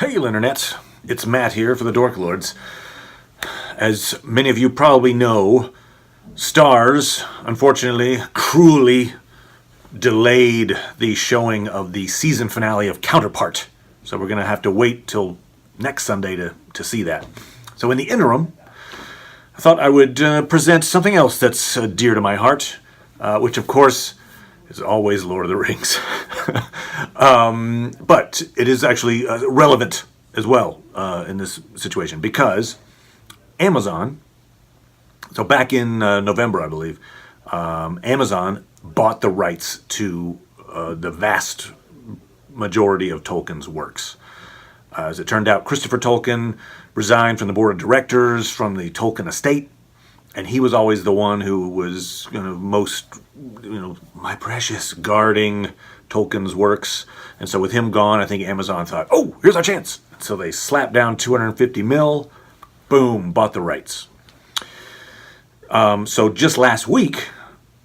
Hey, Internet. It's Matt here for the Dork Lords. As many of you probably know, Stars, unfortunately, cruelly delayed the showing of the season finale of Counterpart. So we're going to have to wait till next Sunday to see that. So in the interim, I thought I would present something else that's dear to my heart, which of course is always Lord of the Rings. But it is actually relevant as well in this situation because Amazon, so back in November, I believe, Amazon bought the rights to the vast majority of Tolkien's works. As it turned out, Christopher Tolkien resigned from the board of directors from the Tolkien estate, and he was always the one who was most, my precious, guarding Tolkien's works. And so with him gone, I think Amazon thought, oh, here's our chance. So they slapped down 250 mil, boom, bought the rights. So just last week,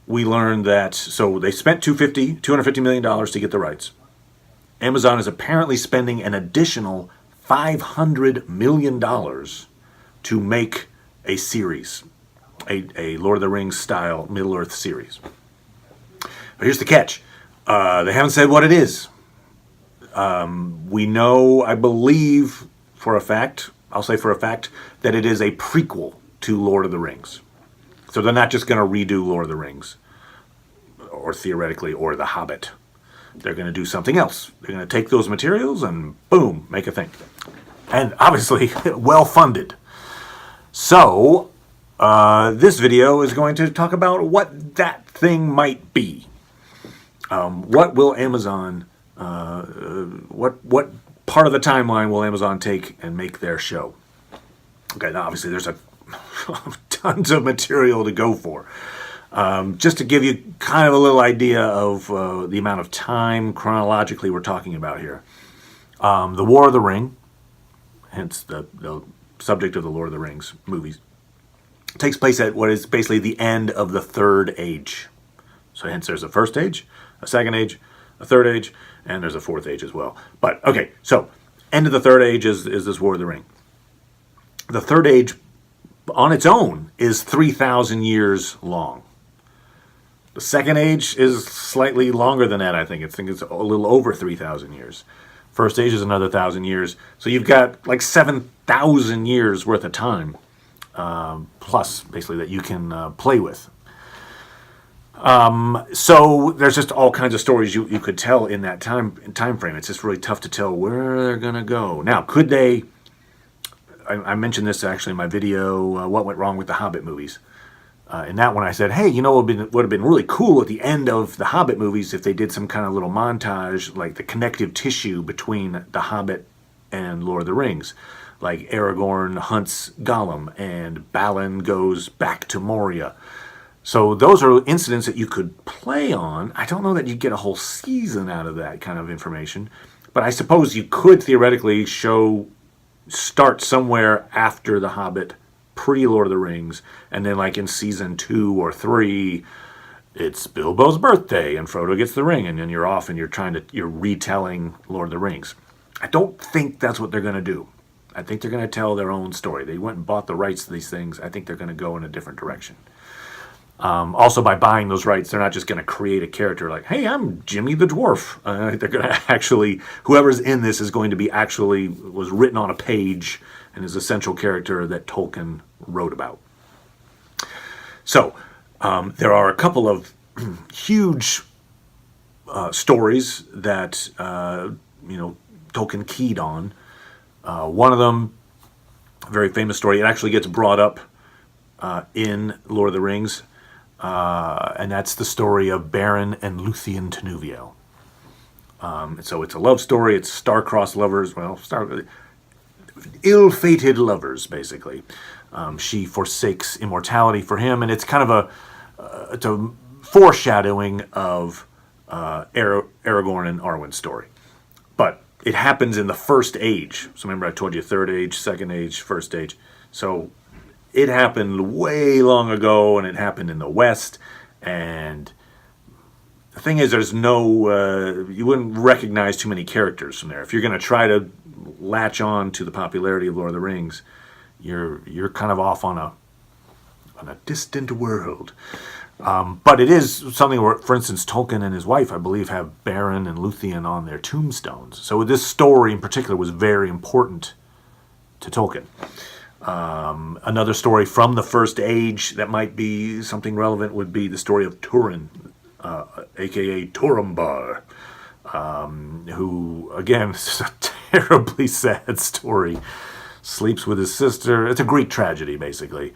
we learned that, so they spent $250 million to get the rights. Amazon is apparently spending an additional $500 million to make a series, a Lord of the Rings style Middle-earth series. But here's the catch. They haven't said what it is. We know, I believe for a fact, I'll say for a fact, that it is a prequel to Lord of the Rings. So they're not just going to redo Lord of the Rings, or theoretically, or The Hobbit. They're going to do something else. They're going to take those materials and boom, make a thing. And obviously, well-funded. So, this video is going to talk about what that thing might be. What will Amazon, what part of the timeline will Amazon take and make their show? Okay, now obviously there's tons of material to go for. Just to give you kind of a little idea of the amount of time chronologically we're talking about here. The War of the Ring, hence the subject of the Lord of the Rings movies, takes place at what is basically the end of the Third Age. So hence there's a First Age, a Second Age, a Third Age, and there's a Fourth Age as well. But, okay, so end of the Third Age is this War of the Ring. The Third Age, on its own, is 3,000 years long. The Second Age is slightly longer than that, I think. It's a little over 3,000 years. First Age is another 1,000 years. So you've got like 7,000 years worth of time, plus, basically, that you can play with. So there's just all kinds of stories you could tell in that time frame. It's just really tough to tell where they're going to go. Now, could they... I mentioned this actually in my video, What Went Wrong with the Hobbit movies. In that one I said, hey, what would have been really cool at the end of the Hobbit movies if they did some kind of little montage, like the connective tissue between the Hobbit and Lord of the Rings. Like Aragorn hunts Gollum and Balin goes back to Moria. So those are incidents that you could play on. I don't know that you'd get a whole season out of that kind of information. But I suppose you could theoretically start somewhere after The Hobbit, pre-Lord of the Rings, and then like in season 2 or 3, it's Bilbo's birthday and Frodo gets the ring, and then you're off and you're retelling Lord of the Rings. I don't think that's what they're going to do. I think they're going to tell their own story. They went and bought the rights to these things. I think they're going to go in a different direction. Also, by buying those rights, they're not just going to create a character like, hey, I'm Jimmy the Dwarf. They're going to actually, whoever's in this is going to be was written on a page and is a central character that Tolkien wrote about. So, there are a couple of huge stories that, Tolkien keyed on. One of them, a very famous story, it actually gets brought up in Lord of the Rings. And that's the story of Beren and Luthien Tenuvio. So it's a love story. It's star-crossed lovers. Well, ill-fated lovers, basically. She forsakes immortality for him, and it's kind of it's a foreshadowing of Aragorn and Arwen's story. But it happens in the First Age. So remember I told you Third Age, Second Age, First Age. So it happened way long ago, and it happened in the West, and the thing is, there's no, you wouldn't recognize too many characters from there. If you're going to try to latch on to the popularity of Lord of the Rings, you're kind of off on a distant world. But it is something where, for instance, Tolkien and his wife, I believe, have Beren and Luthien on their tombstones. So this story in particular was very important to Tolkien. Another story from the First Age that might be something relevant would be the story of Turin, a.k.a. Turambar, who, again, is a terribly sad story. Sleeps with his sister. It's a Greek tragedy, basically.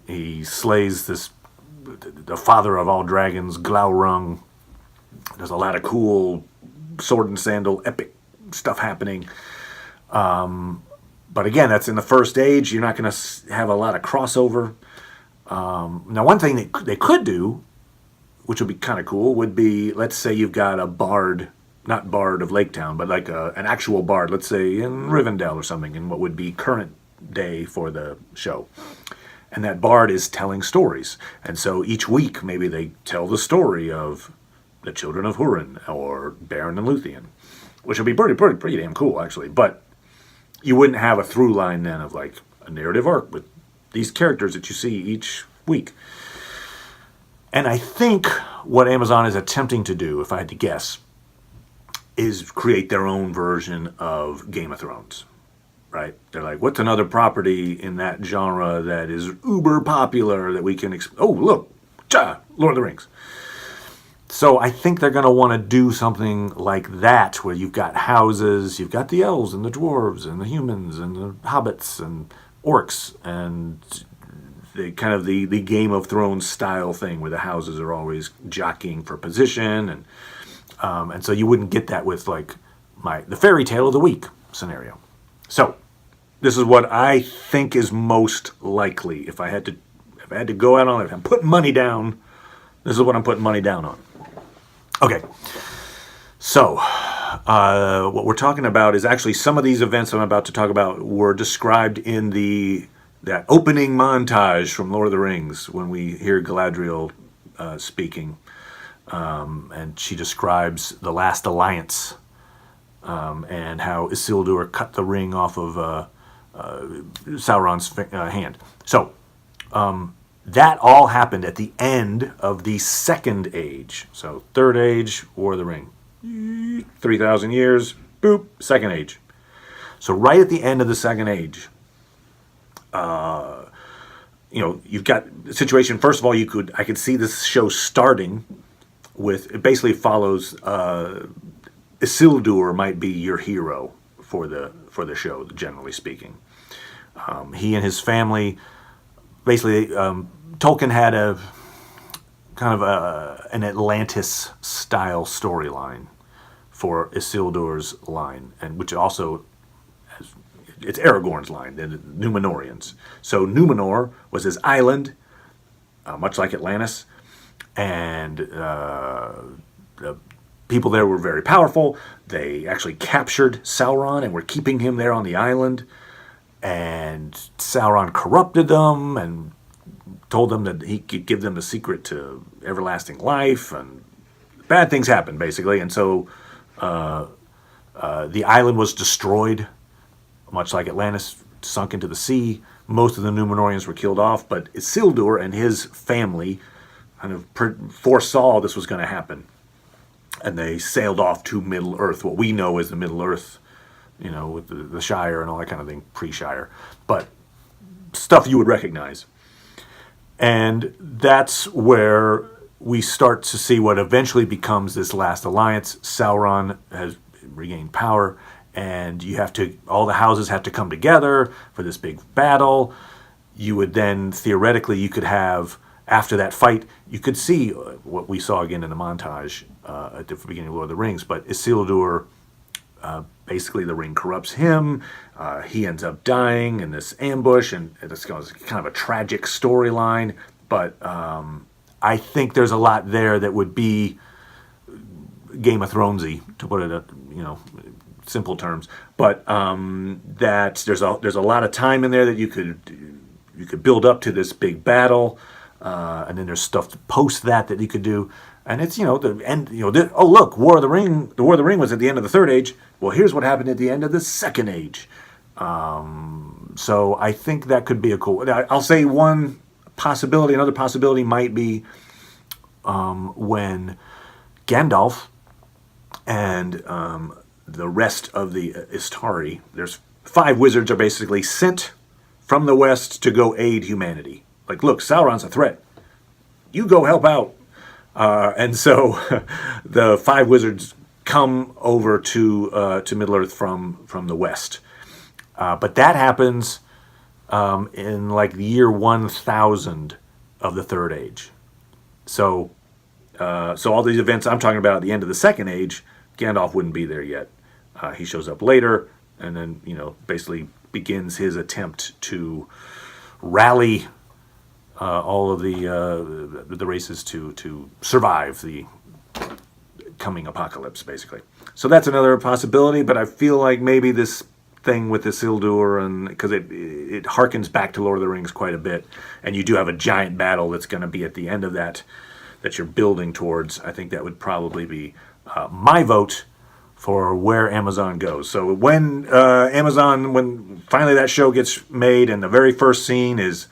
He slays the father of all dragons, Glaurung. There's a lot of cool sword and sandal epic stuff happening. But again, that's in the First Age. You're not going to have a lot of crossover. Now, one thing they could do, which would be kind of cool, would be, let's say you've got a bard, not Bard of Lake Town, but like an actual bard, let's say in Rivendell or something, in what would be current day for the show. And that bard is telling stories. And so each week, maybe they tell the story of the children of Hurin or Beren and Luthien, which would be pretty damn cool, actually. But you wouldn't have a through line then of like a narrative arc with these characters that you see each week. And I think what Amazon is attempting to do, if I had to guess, is create their own version of Game of Thrones. Right? They're like, what's another property in that genre that is uber popular that we can... oh, look! Lord of the Rings. So I think they're going to want to do something like that, where you've got houses, you've got the elves and the dwarves and the humans and the hobbits and orcs, and the kind of the Game of Thrones style thing where the houses are always jockeying for position, and so you wouldn't get that with like the fairy tale of the week scenario. So this is what I think is most likely. If I had to go out on it, if I'm putting money down, this is what I'm putting money down on. Okay. So what we're talking about is actually some of these events I'm about to talk about were described in that opening montage from Lord of the Rings when we hear Galadriel speaking, and she describes the last alliance. And how Isildur cut the ring off of Sauron's hand. So, that all happened at the end of the Second Age. So, Third Age, War of the Ring. 3,000 years, boop, Second Age. So, right at the end of the Second Age, you've got the situation. First of all, I could see this show starting with, it basically follows... Isildur might be your hero for the show, generally speaking. He and his family, basically, Tolkien had a kind of an Atlantis-style storyline for Isildur's line, and which also it's Aragorn's line, the Númenóreans. So Númenor was his island, much like Atlantis, and the people there were very powerful. They actually captured Sauron and were keeping him there on the island. And Sauron corrupted them and told them that he could give them the secret to everlasting life. And bad things happened, basically. And so the island was destroyed, much like Atlantis, sunk into the sea. Most of the Númenóreans were killed off. But Isildur and his family kind of foresaw this was going to happen. And they sailed off to Middle Earth, what we know as the Middle Earth, with the Shire and all that kind of thing, pre-Shire. But stuff you would recognize. And that's where we start to see what eventually becomes this last alliance. Sauron has regained power, and all the houses have to come together for this big battle. You would then, theoretically, you could have... After that fight, you could see what we saw again in the montage at the beginning of Lord of the Rings. But Isildur, basically the ring corrupts him. He ends up dying in this ambush, and it's kind of a tragic storyline. But I think there's a lot there that would be Game of Thronesy, to put it in simple terms. But that there's a lot of time in there that you could build up to this big battle. And then there's stuff post that you could do. And it's, the end, oh, look, War of the Ring, the War of the Ring was at the end of the Third Age. Well, here's what happened at the end of the Second Age. So I think that could be a cool, I'll say one possibility. Another possibility might be when Gandalf and the rest of the Istari, there's 5 wizards are basically sent from the West to go aid humanity. Like, look, Sauron's a threat. You go help out. And so the 5 wizards come over to Middle-earth from the West. But that happens in like the year 1000 of the Third Age. So all these events I'm talking about at the end of the Second Age, Gandalf wouldn't be there yet. He shows up later, and then basically begins his attempt to rally all of the races to survive the coming apocalypse, basically. So that's another possibility. But I feel like maybe this thing with Isildur, and because it harkens back to Lord of the Rings quite a bit, and you do have a giant battle that's going to be at the end of that you're building towards. I think that would probably be my vote for where Amazon goes. So when when finally that show gets made, and the very first scene is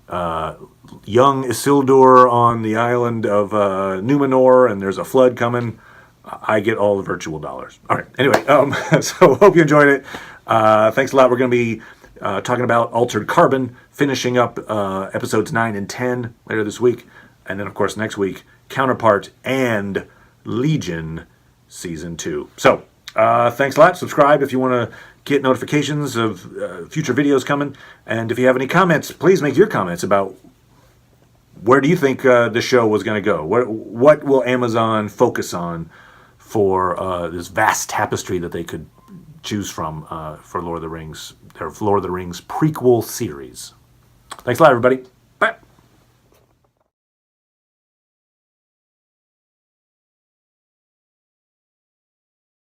young Isildur on the island of Numenor, and there's a flood coming, I get all the virtual dollars. All right. Anyway, so hope you enjoyed it. Thanks a lot. We're going to be talking about Altered Carbon, finishing up episodes 9 and 10 later this week. And then, of course, next week, Counterpart and Legion Season 2. So, thanks a lot. Subscribe if you want to get notifications of future videos coming. And if you have any comments, please make your comments about where do you think the show was going to go? What will Amazon focus on for this vast tapestry that they could choose from for Lord of the Rings, their Lord of the Rings prequel series? Thanks a lot, everybody.